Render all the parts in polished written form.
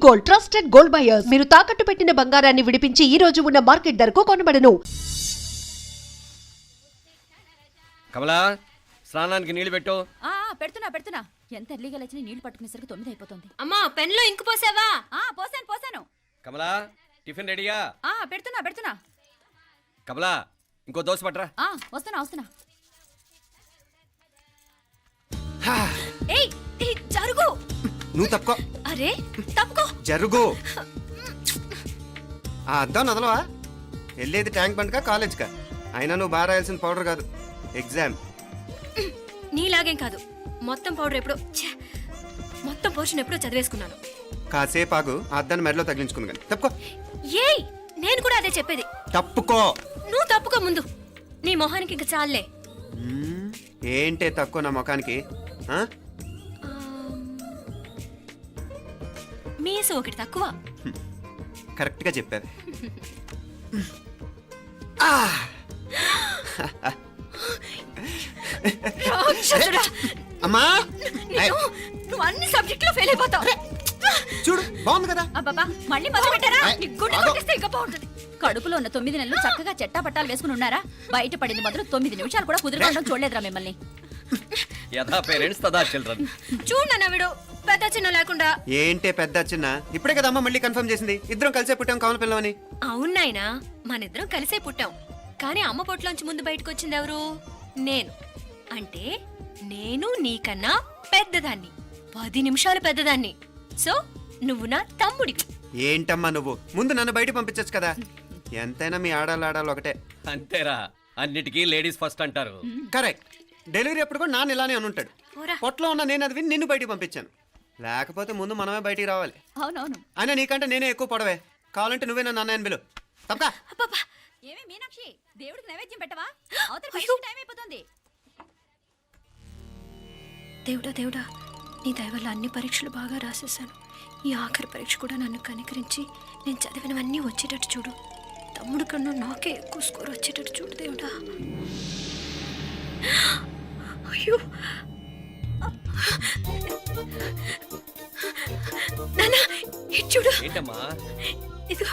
Gold, trusted gold buyers. మీరు తాకట్టు పెట్టిన బంగారాన్ని విడిపించి ఈ రోజు ఉన్న మార్కెట్ ధరకు కొనబడను. కమలా, స్నానానికి నీళ్లు పెట్టు. పెడుతున్నా ఎంత ఎర్లీగా లేచిన నీళ్లు పట్టుకునేసరికి 9 అయిపోతుంది. అమ్మా, పెన్లో ఇంకు పోసావా? పోసాను. కమలా, టిఫిన్ రెడీయా? పెడుతున్నా. కమలా, ఇంకో దోశ పట్రా. వస్తున్నా. ఏయ్ జరుగు. నువ్వు తప్పుకో. అరే తప్పుకో. జరుగు. ఆ అద్దం నదలవా? వెళ్ళేది ట్యాంక్ బండ్కా కాలేజ్కా? అయినా నువ్వు బాగా రాయాల్సిన పౌడర్ కాదు, ఎగ్జామ్. నీలాగేం కాదు. మొత్తం పౌడర్ ఎప్పుడో మొత్తం పోర్షన్ ఎప్పుడో చదివేసుకున్నాను. కాసేపు ఆగు, ఆ అద్దాన్ని మెడలో తగిలించుకుంది కానీ. తప్పుకో. ఏయ్, నేను కూడా అదే చెప్పేది. తప్పుకో. నువ్వు తప్పుకో ముందు. నీ మొహానికి ఇంక చాలే. ఏంటే తక్కువ నా ముఖానికి? మీసు ఒకటి తక్కువ. కరెక్ట్గా చెప్పావి. అమ్మా, నువ్వు అన్ని సబ్జెక్టులో ఫెయిల్ అయిపోతావు. చూడు, బాగుంది కదా? అబ్బబ్బా, మళ్ళీ మొదలు పెట్టారా? ఇంకా బాగుంటుంది. కడుపులో ఉన్న 9 నెలలు చక్కగా చెట్టా పట్టాలు వేసుకుని ఉన్నారా? బయట పడింది మొదలు 9 నిమిషాలు కూడా కుదిరడం చూడలేదురా మిమ్మల్ని. యథా పేరెంట్స్ తదా చిల్డ్రన్. చూడన్న వీడు పెద్ద చిన్న లేకుండా. ఏంటే పెద్ద చిన్న? ఇప్పుడే కదా అమ్మ మళ్ళీ కన్ఫర్మ్ చేసింది, ఇద్దరం కలిసే పుట్టాం కావాలి పిల్లవని. అవునాయనా, మనిద్దరం కలిసే పుట్టాం. కానీ అమ్మ పొట్లోంచి ముందు బయటకు వచ్చింది ఎవరు? నేను. అంటే నేను నీకన్నా పెద్దదాన్ని, 10 నిమిషాలు పెద్దదాన్ని. సో నువ్వు నా తమ్ముడి. ఏంటమ్మా నువ్వు? ముందు నన్ను బయట పంపించచ్చు కదా. ఎంతైనా మీ ఆడాలి ఒకటే. అంతేరా, అన్నిటికీ లేడీస్ ఫస్ట్ అంటారు. కరెక్ట్. డెలివరీ అప్పుడు కూడా నాన్న ఇలానే అనుంటాడు. పొట్లో ఉన్న నేను అది విని నిన్ను బయటికి పంపించాను. లేకపోతే ముందు మనమే బయటికి రావాలి. అవునవును. అయినా నీకంటే నేనే ఎక్కువ పొడవే. కావాలంటే నువ్వే నన్ను అన్నయ్యని పిలు. తప్పకా. ఏమి మీనాక్షి, దేవుడికి నైవేద్యం పెట్టవా? అవతల టైం అయిపోతుంది. దేవుడా, నీ దయ వల్ల అన్ని పరీక్షలు బాగా రాసేసాను. ఈ ఆఖరి పరీక్ష కూడా నన్ను కనికరించి నేను చదివినవన్నీ వచ్చేటట్టు చూడు. తమ్ముడు కన్నా నాకే ఎక్కువ స్కోర్ వచ్చేటట్టు చూడు దేవుడా. అయ్యో నాన్నా, ఇటు చూడు. ఏంటమ్మా? ఇదిగో.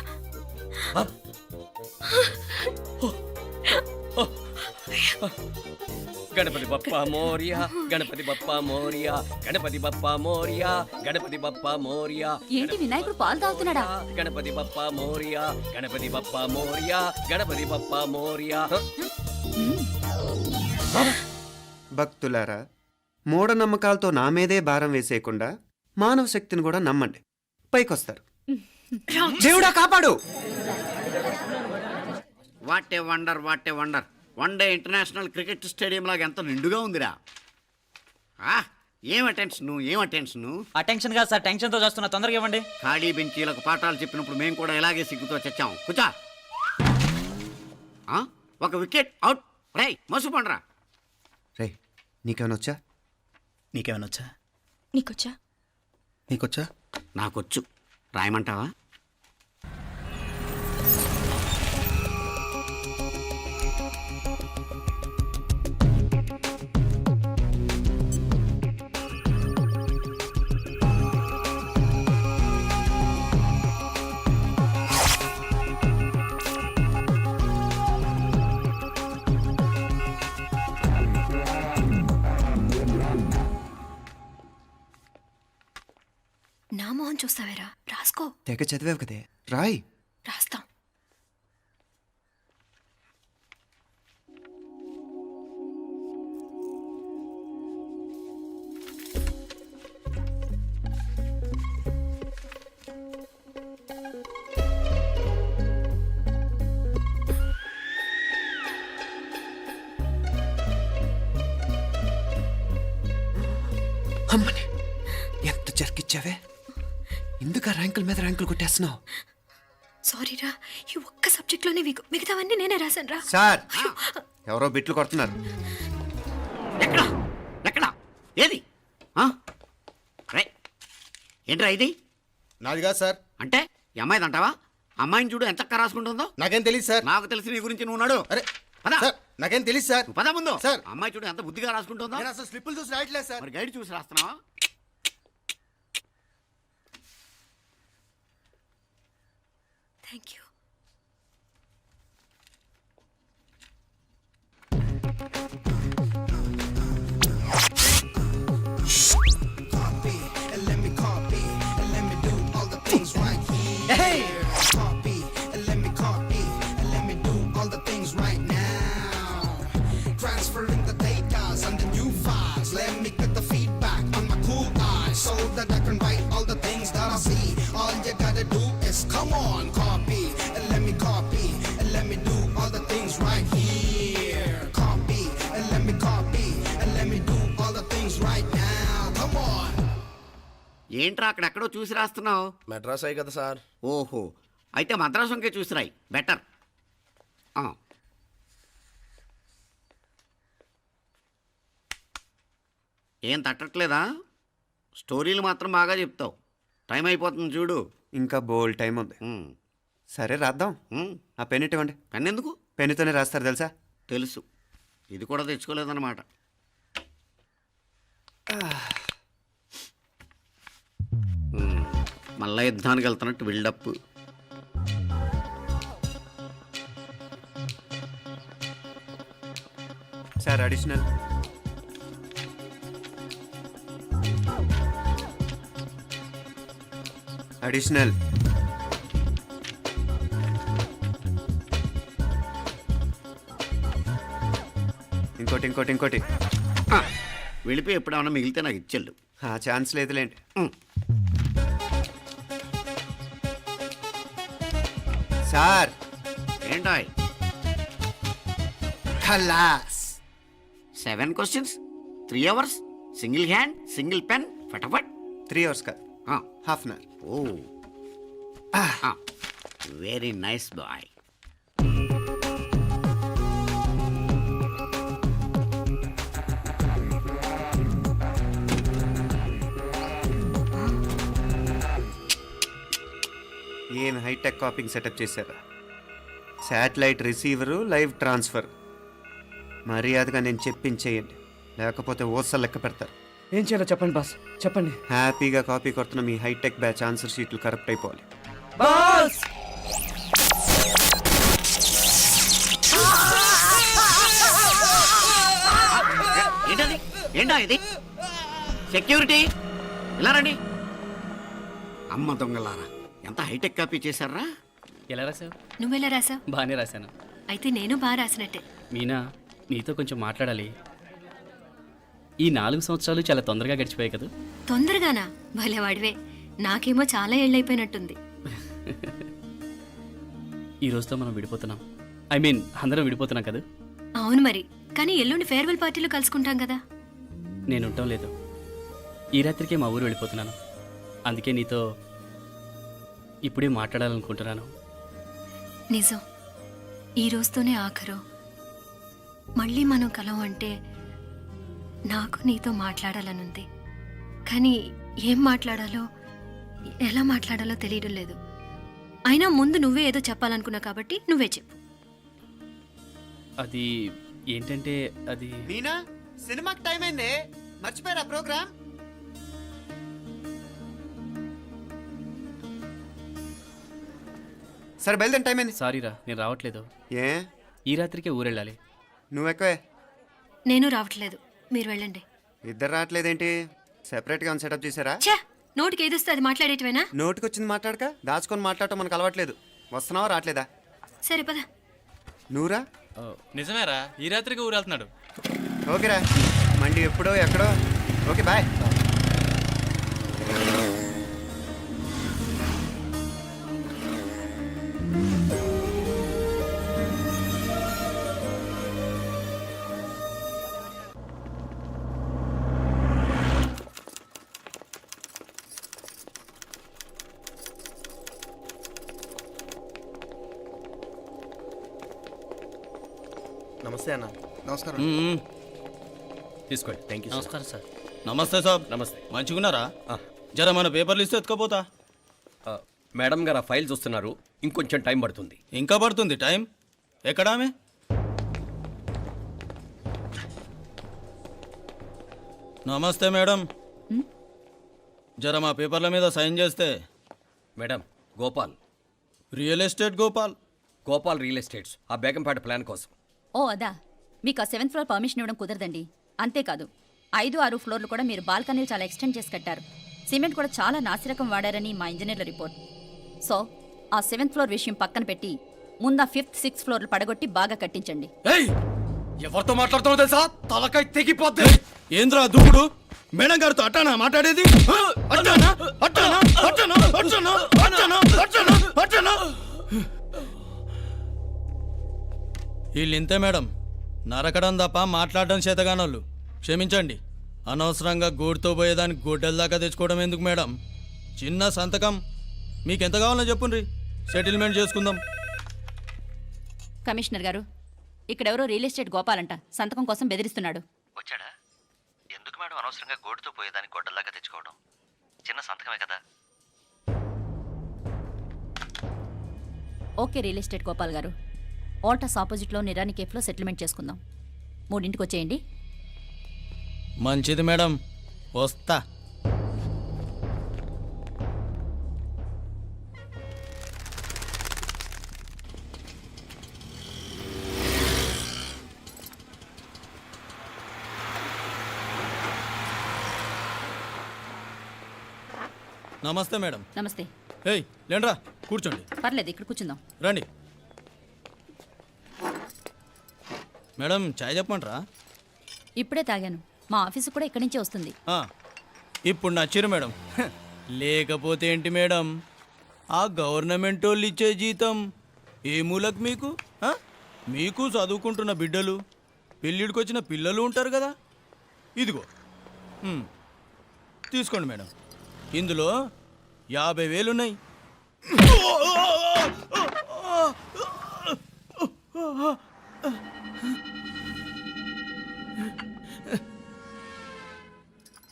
గణపతి బప్పా మోరియా, గణపతి బప్పా మోరియా, గణపతి బప్పా మోరియా, గణపతి బప్పా మోరియా. ఏంటి వినాయకుడు పాలు తాగుతున్నాడా? గణపతి బప్పా మోరియా, గణపతి బప్పా మోరియా, గణపతి బప్పా మోరియా. భక్తులారా, మూఢనమ్మకాలతో నా మీదే భారం వేసేయకుండా మానవ శక్తిని కూడా నమ్మండి, పైకొస్తారు. దేవుడా కాపాడు. What a wonder. One day international cricket stadium లాగా ఎంత నిండుగా ఉందిరా. ఏం అటెన్షన్? అటెన్షన్ కాదు సార్, టెన్షన్తో చేస్తున్నా. తొందరగా ఇవ్వండి. ఖాళీ బెంచీలకు పాఠాలు చెప్పినప్పుడు మేము కూడా ఇలాగే సిగ్గుతో చచ్చాం. కూర్చో. ఒక వికెట్ అవుట్. రై మసు పండ్రా. రే, నీకేమైనా వచ్చా? నీకేమైనా వచ్చా? నీకొచ్చా? నాకొచ్చు. రాయమంటావా? నా మొహం చూస్తావేరా? రాసుకో. తెగ చదివావు కదే, రాయ్. రాస్తాం. అమ్మని ఎంత జరికిచ్చావే. ఎందుకు ర్యాంకుల మీద ర్యాంకులు కొట్టేస్తున్నావు? సారీరా, ఈ ఒక్క సబ్జెక్ట్లోనే మిగతావన్నీ నేనే రాశాను రా. సార్, ఎవరో బిట్లు కొడుతున్నారు. ఎక్కడ ఏది? ఏంట్రా ఇది? నాది కాదు సార్. అంటే ఈ అమ్మాయిది అంటావా? అమ్మాయిని చూడు ఎంత రాసుకుంటుందో. నాకేం తెలియదు సార్. నాకు తెలిసి నీ గురించి నువ్వు నాడు. అరే పద. సార్, నాకేం తెలియదు సార్. పద ముందు. సార్, అమ్మాయి చూడు ఎంత బుద్ధిగా రాసుకుంటుందో. నేను అసలు స్లిప్పులు చూసి రాయట్లేదు సార్. మరి గైడ్ చూసి రాస్తున్నావా? Thank you. ఏంట్రా అక్కడెక్కడో చూసి రాస్తున్నావు? మెడ్రాస్ అయ్యి కదా సార్. ఓహో, అయితే మద్రాసు వంకే చూసి రాయి, బెటర్. ఏం తట్టట్లేదా? స్టోరీలు మాత్రం బాగా చెప్తావు. టైం అయిపోతుంది చూడు. ఇంకా బోల్డ్ టైం ఉంది. సరే రాద్దాం. ఆ పెన్ ఇవ్వండి. పెన్ ఎందుకు? పెన్నుతోనే రాస్తారు తెలుసా? తెలుసు, ఇది కూడా తెచ్చుకోలేదన్నమాట. మళ్ళా యుద్ధానికి వెళ్తున్నట్టు బిల్డప్. Sir additional. అడిషనల్. ఇంకోటి ఇంకోటి ఇంకోటి. వెళ్ళిపోయి ఎప్పుడేమన్నా మిగిలితే నాకు ఇచ్చెళ్ళు. ఆ ఛాన్స్ లేదులేండి. సార్ ఏంటాయ్? ఖలాస్. 7 questions, 3 hours, single hand, single pen, ఫటాఫట్. 3 hours కాదు, half an hour. Oh, very nice boy. ఏం హైటెక్ కాపింగ్ సెటప్ చేశారా? Satellite receiver, live transfer. మర్యాదగా నేను చెప్పించేయండి, లేకపోతే ఓసలు లెక్క పెడతారు. ఏం చేయాలో చెప్పండి బాస్, చెప్పండి. హ్యాపీగా కాపీ కొడుతున్న మీ హైటెక్ బ్యాచ్ ఆన్సర్ షీట్లు కరెక్ట్ అయిపోవాలి. బాస్ ఏంటది? ఏంటా ఇది? సెక్యూరిటీ ఇలా రండి. అమ్మ దొంగలారా, ఎంత హైటెక్ కాపీ చేశారా? ఎలా రాసావు? నువ్వెలా రాసావు? బాగానే రాశాను. అయితే నేను బాగా రాసినట్టే. మీనా, నీతో కొంచెం మాట్లాడాలి. ఈ 4 సంవత్సరాలు చాలా తొందరగా గడిచిపోయాయి కదా? తొందరగానా? భలేవాడివే. నాకేమో చాలా ఏళ్ళైపోయినట్టుంది. ఈ రోజుతో మనం విడిపోతున్నాం. ఐ మీన్ అందరం విడిపోతున్నాం కదా? అవును మరి, కానీ ఎల్లుండి ఫేర్వెల్ పార్టీలో కలుసుకుంటాం కదా. నేను ఉండటం లేదు. ఈ రాత్రికే మా ఊరు వెళ్ళిపోతున్నాను. అందుకే నీతో ఇప్పుడే మాట్లాడాలనుకుంటున్నాను. నిజం, ఈ రోజుతోనే ఆఖరు. మళ్ళీ మనం కలం అంటే నాకు నీతో మాట్లాడాలనుంది. కానీ ఏం మాట్లాడాలో, ఎలా మాట్లాడాలో తెలియడం లేదు. అయినా ముందు నువ్వే ఏదో చెప్పాలనుకున్నావు కాబట్టి నువ్వే చెప్పు. అది ఏంటంటే అది మీనా, సినిమాకి టైం అయింది, మర్చిపోయారా ప్రోగ్రామ్? సరే బయలుదేరి, టైం అయింది. సారీరా, నేను రావట్లేదు. ఏ? ఈ రాత్రికే ఊరెళ్ళాలి. నువ్వు ఎక్కువే. నేను రావట్లేదు, మీరు వెళ్ళండి. ఇద్దరు రావట్లేదేంటి? సెపరేట్గా సెటప్ చేశారా? ఛే, నోటికి ఏదొస్తే అది మాట్లాడేటివేనా? నోటికి వచ్చింది మాట్లాడక, దాచుకొని మాట్లాడటం మనకు అలవాట్లేదు. వస్తున్నావా రావట్లేదా? సరే పద. నువ్వురా. నిజమేరా, ఈ రాత్రికి ఊరు వెళ్తున్నాడు. ఓకేరా, మండి ఎప్పుడో ఎక్కడో. Okay bye. నమస్తే అన్న. నమస్కారం. తీసుకోండి. Thank you. నమస్కారం సార్. నమస్తే సాబ్. నమస్తే. మంచిగున్నారా? జర మన పేపర్లు ఇస్తే ఎత్తుకపోతా. మేడం గారు ఆ ఫైల్ చూస్తున్నారు, ఇంకొంచెం టైం పడుతుంది. ఇంకా పడుతుంది టైం? ఎక్కడా ఆమె? నమస్తే మేడం, జర మా పేపర్ల మీద సైన్ చేస్తే. Madam, Gopal real estate Gopal. Gopal real estates, ఆ బేగంపేట ప్లాన్ కోసం. ఓ అదా, మీకు ఆ 7th ఫ్లోర్ పర్మిషన్ ఇవ్వడం కుదరదండి. అంతేకాదు 5, 6 ఫ్లోర్లు కూడా మీరు బాల్కనీలు చాలా ఎక్స్టెండ్ చేసి కట్టారు. సిమెంట్ కూడా చాలా నాసిరకం వాడారని మా ఇంజనీర్ల రిపోర్ట్. సో ఆ 7th ఫ్లోర్ విషయం పక్కన పెట్టి ముందు ఆ 5th, 6th ఫ్లోర్లు పడగొట్టి బాగా కట్టించండి. ఏయ్, ఎవరితో మాట్లాడుతున్నావు తెలుసా? తలకాయ తెగిపోద్ది. ఏంద్రా దూకుడు? మేడం గారితో అట్టానా మాట్లాడేది? అట్టానా అట్టానా అట్టానా అట్టానా అట్టానా అట్టానా అట్టానా? వీళ్ళింతే మేడం, నరకడం తప్ప మాట్లాడడం చేతగానోళ్ళు. క్షమించండి, అనవసరంగా గోడుతో పోయేదానికి గొడ్డల దాకా తెచ్చుకోవడం ఎందుకు మేడం? చిన్న సంతకం మీకు ఎంత కావాలో చెప్పుండ్రి, సెటిల్మెంట్ చేసుకుందాం. కమిషనర్ గారు, ఇక్కడెవరో రియల్ ఎస్టేట్ గోపాలంట సంతకం కోసం బెదిరిస్తున్నాడు. వచ్చాడా? ఎందుకు మేడం అనవసరంగా గోటుతో పోయేదానికి గొడ్డల్లాగా తెచ్చుకోవడం? చిన్న సంతకమే కదా. ఓకే రియల్ ఎస్టేట్ గోపాల్ గారు, ఆల్టాస్ ఆపోజిట్లో నిరాని కేఫ్లో సెటిల్మెంట్ చేసుకుందాం. 3ంటికి వచ్చేయండి. మంచిది మేడం, వస్తా. నమస్తే మేడం. నమస్తే. ఏయ్ లేండ్రా, కూర్చోండి. పర్లేదు, ఇక్కడ కూర్చుందాం. రండి మేడం, చాయ్ చెప్పమంటారా? ఇప్పుడే తాగాను. మా ఆఫీసు కూడా ఇక్కడి నుంచే వస్తుంది. ఇప్పుడు నచ్చిరు మేడం. లేకపోతే ఏంటి మేడం, ఆ గవర్నమెంట్ వాళ్ళు ఇచ్చే జీతం ఏ మూలకు మీకు? మీకు చదువుకుంటున్న బిడ్డలు, పెళ్ళిడికి వచ్చిన పిల్లలు ఉంటారు కదా. ఇదిగో తీసుకోండి మేడం, ఇందులో 50,000 ఉన్నాయి.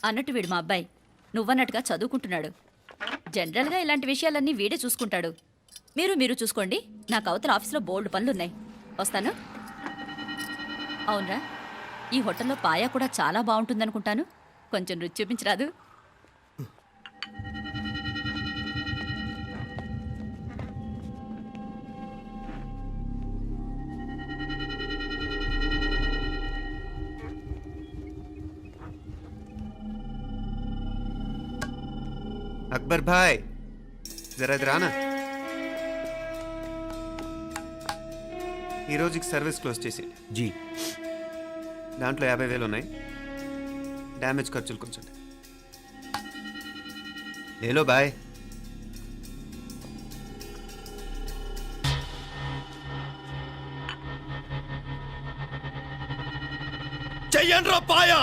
అన్నట్టు వీడు మా అబ్బాయి నువ్వన్నట్టుగా చదువుకుంటున్నాడు. జనరల్గా ఇలాంటి విషయాలన్నీ వీడే చూసుకుంటాడు. మీరు చూసుకోండి. నాకు అవతల ఆఫీస్లో బోల్డ్ పనులున్నాయి. వస్తాను. అవునరా, ఈ హోటల్లో పాయా కూడా చాలా బాగుంటుందనుకుంటాను. కొంచెం రుచి చూపించరాదు? అక్బర్ భాయ్, జరా ఇది రానా. ఈ రోజుకి సర్వీస్ క్లోజ్ చేసేయండి. జీ. దాంట్లో 50,000 ఉన్నాయి. డ్యామేజ్ ఖర్చులు కొంచెం. లేలో బాయ్. చెయ్యండ్రా పాయా.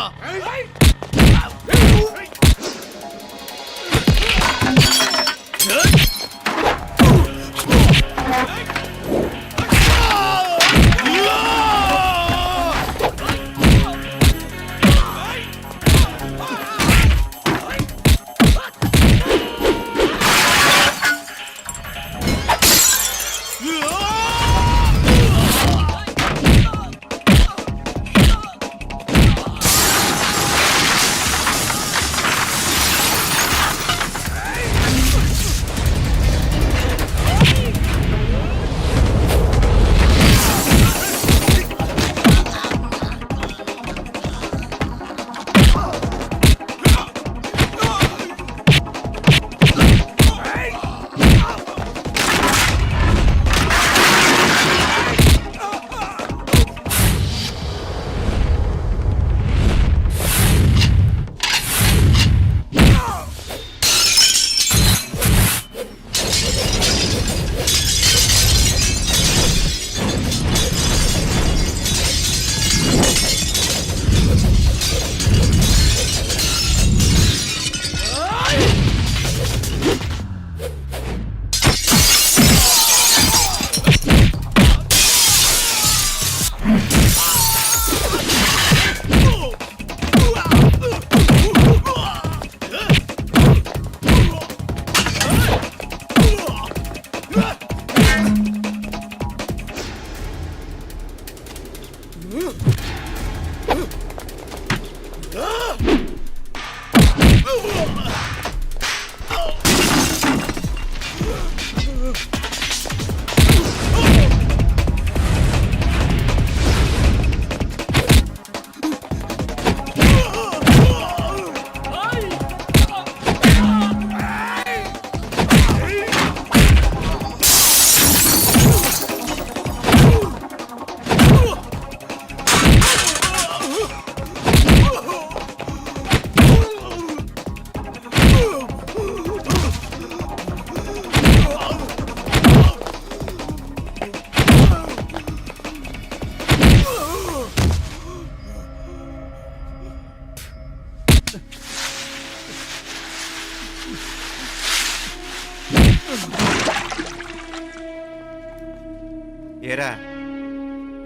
ఏరా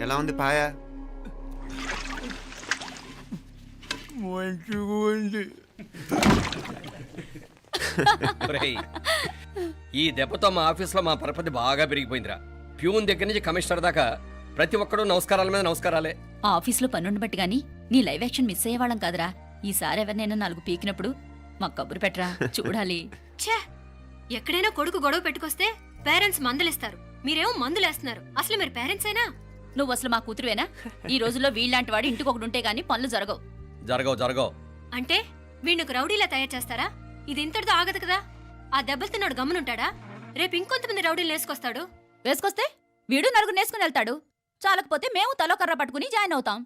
ఎలా ఉంది పాయ? మంచిగా ఉంది. ఒరేయ్, ఈ దెబ్బతో మా ఆఫీస్లో మా పరపతి బాగా పెరిగిపోయిందిరా. ప్యూన్ దగ్గర నుంచి కమిషనర్ దాకా ప్రతి ఒక్కడు నమస్కారాల మీద నమస్కారాలే. ఆ ఆఫీస్లో పనుండి బట్టి గాని నీ లైవ్ యాక్షన్ మిస్ అయ్యేవాళ్ళం కాదురా. ఈసారి ఎవరినైనా 4 పీకినప్పుడు మాకు కబురు పెట్టరా, చూడాలి. ఛే, ఎక్కడైనా కొడుకు గొడవ పెట్టుకొస్తే పేరెంట్స్ మందలిస్తారు, మీరేమో మందులేస్తున్నారు. అసలు మీరు పేరెంట్స్ అయినా? నువ్వు అసలు మా కూతురువేనా? ఈ రోజుల్లో వీళ్ళలాంటి వాడు ఇంటికి ఒకటి ఉంటే గానీ పనులు జరగవు. జరగవు. అంటే వీణ్ణకు రౌడీలా తయారు చేస్తారా? ఇది ఇంతటితో ఆగదు కదా. ఆ దెబ్బలు తిన్నాడు గమ్మునుంటాడా? రేపు ఇంకొంతమంది రౌడీలు వేసుకొస్తాడు. వేసుకొస్తే వీడు 4 నేసుకుని వెళ్తాడు. చాలకపోతే మేము తలో కర్ర పట్టుకుని జాయిన్ అవుతాం.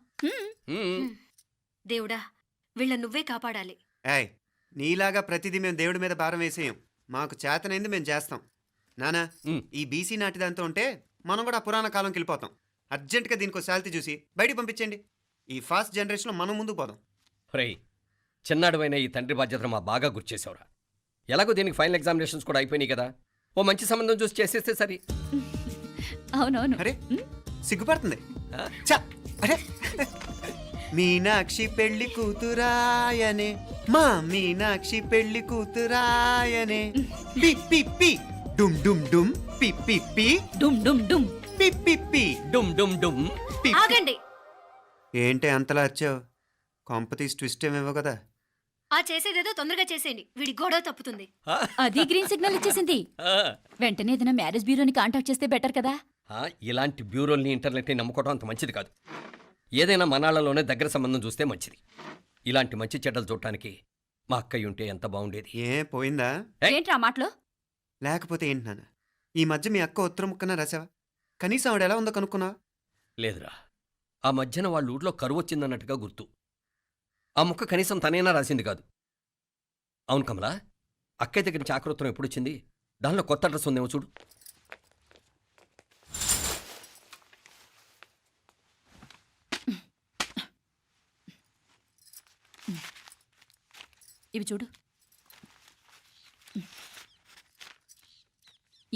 దేవుడా, వీళ్ళ నువ్వే కాపాడాలి. ఏయ్, నీలాగా ప్రతిదీ మేము దేవుడి మీద భారం వేసేయం. మాకు చేతనైంది మేము చేస్తాం. నానా, ఈ బీసీ నాటి దాంతో ఉంటే మనం కూడా పురాణ కాలంకి వెళ్ళిపోతాం. అర్జెంటుగా దీనికి శాలిటీ చూసి బయటికి పంపించండి. ఈ ఫాస్ట్ జనరేషన్లో మనం ముందుకు పోదాం. ఒరేయ్, చిన్నాడువైన ఈ తండ్రి బాధ్యతను మా బాగా గుర్చేసావురా. ఎలాగో దీనికి ఫైనల్ ఎగ్జామినేషన్స్ కూడా అయిపోయినాయి కదా, ఓ మంచి సంబంధం చూసి చేసేస్తే సరి. అవునవును. అరే సిగ్గుపడుతుంది. ఛ, అరే మీనాక్షి పెళ్లి కూతురాయనే, మా మీనాక్షి పెళ్లి కూతురాయనే. పి పి పి డుమ్ డుమ్ డుమ్ పి పి పి డుమ్ డుమ్ డుమ్ పి పి పి డుమ్ డుమ్ డుమ్. పి. ఆగండి. ఏంటి అంతలా వచ్చావు? కాంపతీస్ ట్విస్ట్ ఏమేవో కదా. ఆ చేసేదేదో తొందరగా చేసేయండి, వీడి గొడవ తప్పుతుంది. అది గ్రీన్ సిగ్నల్ ఇచ్చేసింది. వెంటనే ఏదైనా మ్యారేజ్ బ్యూరోని కాంటాక్ట్ చేస్తే బెటర్ కదా. ఇలాంటి బ్యూరోల్ని ఇంటర్నెట్ని నమ్ముకోవడం అంత మంచిది కాదు. ఏదైనా మనాళ్ళలోనే దగ్గర సంబంధం చూస్తే మంచిది. ఇలాంటి మంచి చెడ్డలు చూడటానికి మా అక్కయ్య ఉంటే ఎంత బాగుండేది. ఏ పోయిందా? ఏంట్రా ఆ మాటలు? లేకపోతే ఏంటి నాన్న, ఈ మధ్య మీ అక్క ఉత్తరం ముక్కన రాసావా? కనీసం ఆవిడ ఎలా ఉందో కనుక్కున్నావా? లేదురా, ఆ మధ్యన వాళ్ళ ఊర్లో కరువు వచ్చిందన్నట్టుగా గుర్తు. ఆ ముక్క కనీసం తనైనా రాసింది కాదు. అవును కమలా, అక్కయ్య దగ్గర నుంచి ఆకృతం ఎప్పుడొచ్చింది? దానిలో కొత్త అడ్రస్ ఉందేమో చూడు. ఇవి చూడు.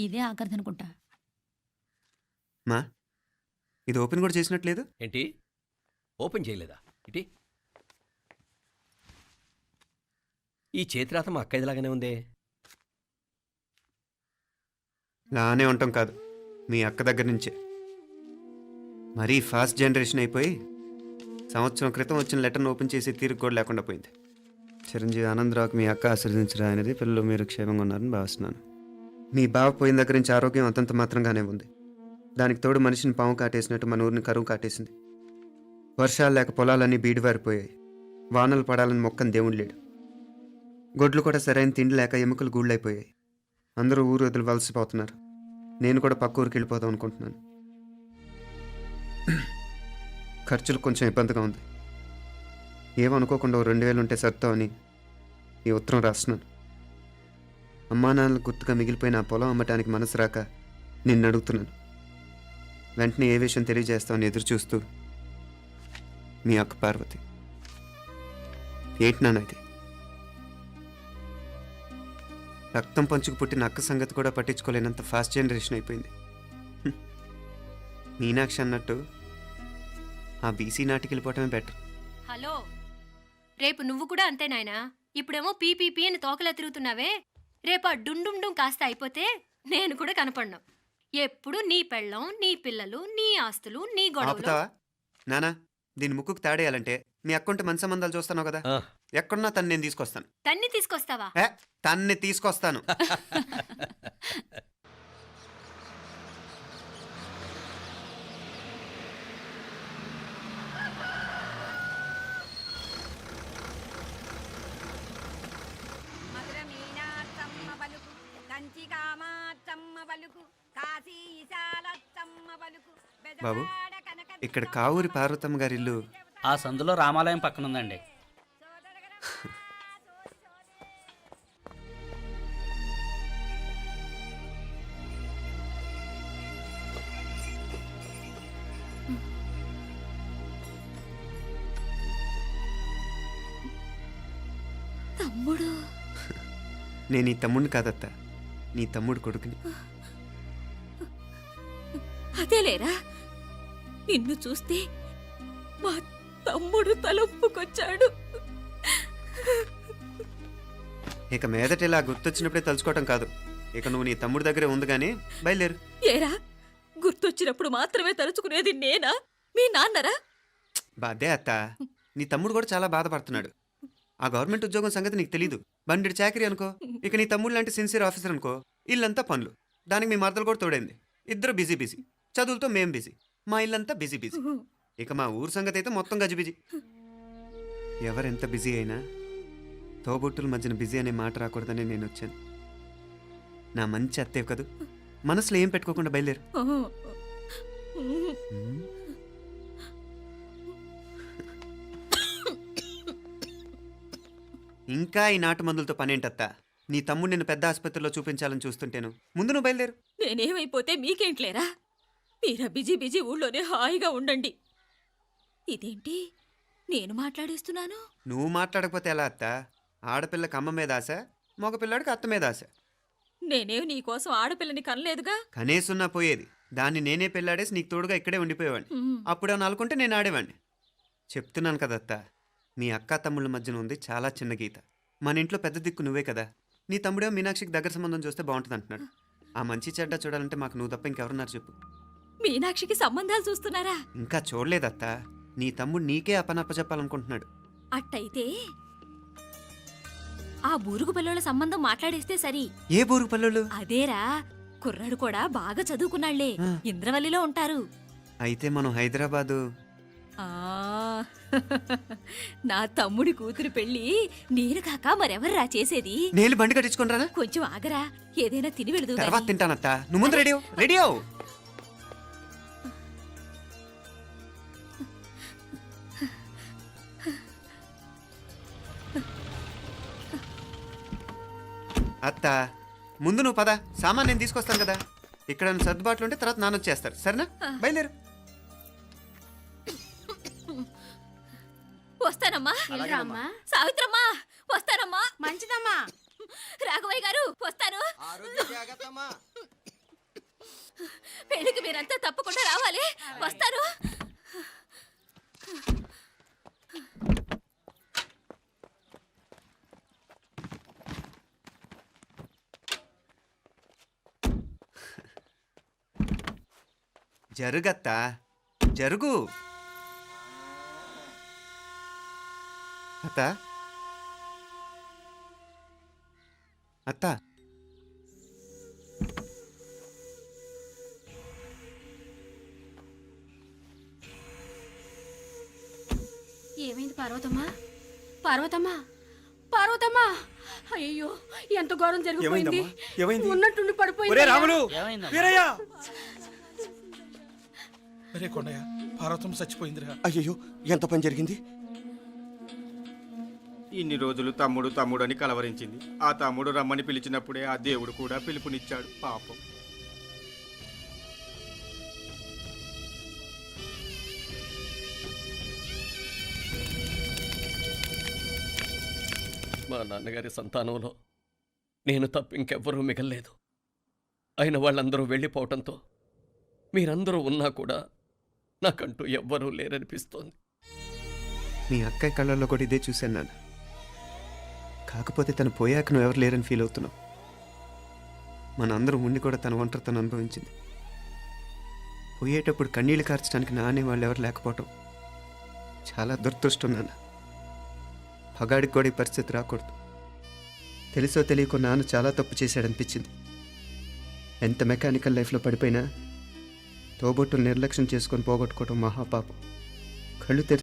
ఇదే ఆఖరిదనుకుంటా. మా ఇది ఓపెన్ కూడా చేసినట్లేదు. ఏంటి ఓపెన్ చేయలేదా? ఇటీ ఈ చేతిరాత మా అక్కయ్యలాగానే ఉందే. లానే ఉంటాం కాదు, మీ అక్క దగ్గర నుంచే. మరీ ఫాస్ట్ జనరేషన్ అయిపోయి సంవత్సరం క్రితం వచ్చిన లెటర్ను ఓపెన్ చేసి తీరుకు కూడా లేకుండా పోయింది. చిరంజీవి ఆనందరావుకి మీ అక్క ఆశీర్వదించరా అనేది, పిల్లలు మీరు క్షేమంగా ఉన్నారని భావిస్తున్నాను. మీ బావ పోయిన దగ్గర నుంచి ఆరోగ్యం అంతంత మాత్రంగానే ఉంది. దానికి తోడు మనిషిని పాము కాటేసినట్టు మన ఊరిని కరువు కాటేసింది. వర్షాలు లేక పొలాలన్నీ బీడివారిపోయాయి. వానలు పడాలని మొక్కని దేవుడు లేడు. గొడ్లు కూడా సరైన తిండి లేక ఎముకలు గూళ్ళైపోయాయి. అందరూ ఊరు వదిలి వలసిపోతున్నారు. నేను కూడా పక్క ఊరికి వెళ్ళిపోదాం అనుకుంటున్నాను. ఖర్చులు కొంచెం ఇబ్బందిగా ఉంది. ఏమనుకోకుండా 2000 ఉంటే సర్తామని ఈ ఉత్తరం రాస్తున్నాను. అమ్మా నాన్నలు గుర్తుగా మిగిలిపోయిన ఆ పొలం అమ్మటానికి మనసు రాక నిన్ను అడుగుతున్నాను. వెంటనే ఏ విషయం తెలియజేస్తామని ఎదురు చూస్తూ మీ అక్క పార్వతి. ఏంటి నాన్న ఇది? రక్తం పంచుకు పుట్టిన అక్క సంగతి కూడా పట్టించుకోలేనంత ఫాస్ట్ జనరేషన్ అయిపోయింది. మీనాక్షి అన్నట్టు ఆ బీసీ నాటికి వెళ్ళిపోవటమే బెటర్. హలో, రేపు నువ్వు కూడా అంతే నాయనా. ఇప్పుడేమో పీపీపీ అని తోకలా తిరుగుతున్నావే, రేపు ఆ డుండుండుం కాస్త అయిపోతే నేను కూడా కనపడ్ను. ఎప్పుడు నీ పెళ్ళం, నీ పిల్లలు, నీ ఆస్తులు, నీ గొడవలు. ఆపుతావా నానా? దీని ముక్కుకు తాడేయాలంటే మీ అక్కంటే మంచి సంబంధాలు చూస్తాను కదా. ఎక్కడున్నా తను నేను తీసుకొస్తాను. తన్ని తీసుకొస్తావా? తన్ని తీసుకొస్తాను. బాబు, ఇక్కడ కావూరి పార్వతమ్మ గారి ఇల్లు ఆ సందులో రామాలయం పక్కన ఉందండి. తమ్ముడు? నేను ఈ తమ్ముడిని కాదత్త, నీ తమ్ముడు కొడుకుని. అదేలేరా, నిన్ను చూస్తే మా తమ్ముడు తలొప్పుకొచ్చాడు. ఇక మీదట ఇలా గుర్తొచ్చినప్పుడే తలుచుకోవటం కాదు. ఇక నువ్వు నీ తమ్ముడి దగ్గరే ఉంది కానీ బయలుదేరు. ఏరా, గుర్తొచ్చినప్పుడు మాత్రమే తలుచుకునేది నేనా, మీ నాన్నరా? బాధే అత్త, నీ తమ్ముడు కూడా చాలా బాధపడుతున్నాడు. ఆ గవర్నమెంట్ ఉద్యోగం సంగతి నీకు తెలీదు. బండి చాకరీ అనుకో. ఇక నీ తమ్ముడు లాంటి సిన్సియర్ ఆఫీసర్ అనుకో. ఇల్లంతా పనులు, దానికి మీ మరదలు కూడా తోడైంది. ఇద్దరు బిజీ బిజీ, చదువులతో మేం బిజీ, మా ఇల్లంతా బిజీ బిజీ. ఇక మా ఊరు సంగతి అయితే మొత్తం గజిబిజీ. ఎవరెంత బిజీ అయినా తోబుట్టుల మధ్యన బిజీ అనే మాట రాకూడదని నేను వచ్చాను. నా మంచి అత్తేవి కదూ, మనసులో ఏం పెట్టుకోకుండా బయలుదేరు. ఇంకా ఈ నాటు మందులతో పనేంటత్తా? నీ తమ్ముడు నిన్ను పెద్ద ఆసుపత్రిలో చూపించాలని చూస్తుంటేను. ముందు నువ్వు బయలుదేరు. నేనేమైపోతే మీకేంట్లేరా? మీరా బిజీ బిజీ ఊళ్ళోనే హాయిగా ఉండండి. ఇదేంటి నేను మాట్లాడేస్తున్నాను? నువ్వు మాట్లాడకపోతే ఎలా అత్తా? ఆడపిల్లకి అమ్మ మీద ఆశ, మగపిల్లాడికి అత్త మీద ఆశ. నేనేం నీకోసం ఆడపిల్లని కనలేదుగా. కనేసున్నా పోయేది. దాన్ని నేనే పెళ్ళాడేసి నీకు తోడుగా ఇక్కడే ఉండిపోయేవాడిని. అప్పుడేమన్నా అనుకుంటే నేను ఆడేవాడిని. చెప్తున్నాను కదత్తా, మీ అక్క తమ్ముళ్ళ మధ్యన ఉంది చాలా చిన్న గీత. మన ఇంట్లో పెద్ద దిక్కు నువ్వే కదా. నీ తమ్ముడే మీనాక్షికి దగ్గర సంబంధం చూస్తే బాగుంటుంది అంటున్నాడు. ఆ మంచి చెడ్డ చూడాలంటే మాకు నువ్వు తప్ప ఇంకెవరున్నారు చెప్పు? మీనాక్షికి సంబంధాలు చూస్తున్నారా? ఇంకా చూడలేదత్తా. నీ తమ్ముడు నీకే అపనప్ప చెప్పాలనుకుంటున్నాడు. అట్టయితే ఆ బూరుగు పిల్లల సంబంధం మాట్లాడేస్తే సరి. ఏ బూరుగు పల్లెలు? అదేరా, కుర్రాడు కూడా బాగా చదువుకున్నాళ్లే, ఇంద్రవల్లిలో ఉంటారు. అయితే మనం హైదరాబాదు. ఆ నా తమ్ముడి కూతురు పెళ్లి నేను కాక మరెవర్రా చేసేది? నేను బండి కట్టించుకుంటారా? కొంచెం ఆగరా, ఏదైనా తిని వెళదు. తర్వాత తింటానత్తా. నువ్వు ముందు రెడీ రెడీ అవు. అత్త, ముందు నువ్వు పద. సామాన్ నేను తీసుకొస్తాను కదా. ఇక్కడ సర్దుబాట్లు ఉంటే తర్వాత నాన్న వచ్చేస్తారు. సరేనా? బయలుదేరు. వస్తానమ్మా. సావిత్రమ్మా వస్తానమ్మా. మంచిదమ్మా. రాఘవయ్య గారు వస్తాను. పెళ్లికి మీరంతా తప్పకుండా రావాలి. వస్తాను. జరుగత్తా, జరుగు. అత్త, అత్త, ఏమైంది పార్వతమ్మా? పార్వతమ్మా, పార్వతమ్మా! అయ్యో, ఎంత ఘోరం జరిగిపోయింది. ఉన్నట్టుండి పడిపోయింది. రాములు, వీరయ్య! అరే కొండయ్య, పార్వతం చచ్చిపోయిందిరా. అయ్యో, ఎంత పని జరిగింది? ఇన్ని రోజులు తమ్ముడు తమ్ముడు అని కలవరించింది. ఆ తమ్ముడు రమ్మని పిలిచినప్పుడే ఆ దేవుడు కూడా పిలుపునిచ్చాడు. పాపం. మా నాన్నగారి సంతానంలో నేను తప్ప ఇంకెవ్వరూ మిగల్లేదు. అయిన వాళ్ళందరూ వెళ్ళిపోవటంతో మీరందరూ ఉన్నా కూడా నాకంటూ ఎవ్వరూ లేరనిపిస్తోంది. మీ అక్కయ్య కళ్ళల్లో కూడా ఇదే చూశాను నాన్న. కాకపోతే తను పోయాక నువ్వు ఎవరు లేరని ఫీల్ అవుతున్నావు. మన అందరం ఉండి కూడా తన ఒంటరితను అనుభవించింది. పోయేటప్పుడు కన్నీళ్ళు కార్చడానికి నానే వాళ్ళు ఎవరు లేకపోవటం చాలా దురదృష్టం నాన్న. పగాడికి కూడా ఈ పరిస్థితి రాకూడదు. తెలుసో తెలియకో నాన్న చాలా తప్పు చేశాడనిపించింది. ఎంత మెకానికల్ లైఫ్లో పడిపోయినా తోబొట్టులు నిర్లక్ష్యం చేసుకొని పోగొట్టుకోవటం మహాపాపం. కళ్ళు తెరిచి